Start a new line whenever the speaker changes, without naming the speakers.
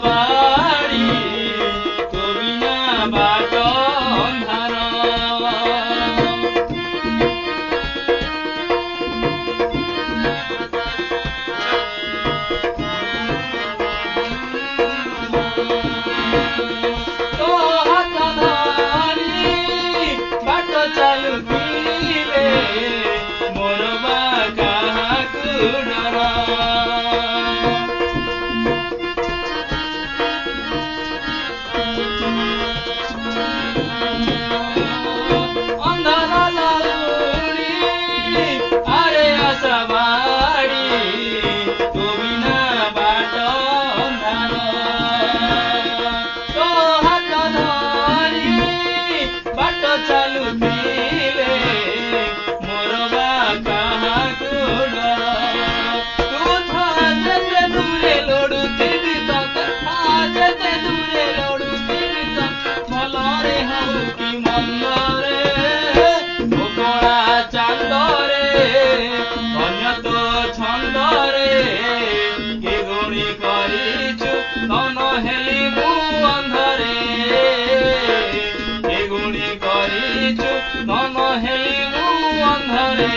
बाड़ी तो बिना बाटो अंधार तो हाथ धरी बाट चालुथिले मोर बा काहाकु डर अंधार लाउडी अरे आशा बाड़ी तो बिना बाटो अंधार तो हात धरी बाट चालुथिले मोर बा काहाकु डर तू था जेते दूरे लोडुथिबि तथा जेते दूरे लोडुथिबि भलरे हऊ कि मन्दरे ओकळा चांदरे अन्य तो छन्दरे के गुणी करिछु तन हेली मु अंधरे के गुणी करिछु तन हेली मु अंधरे।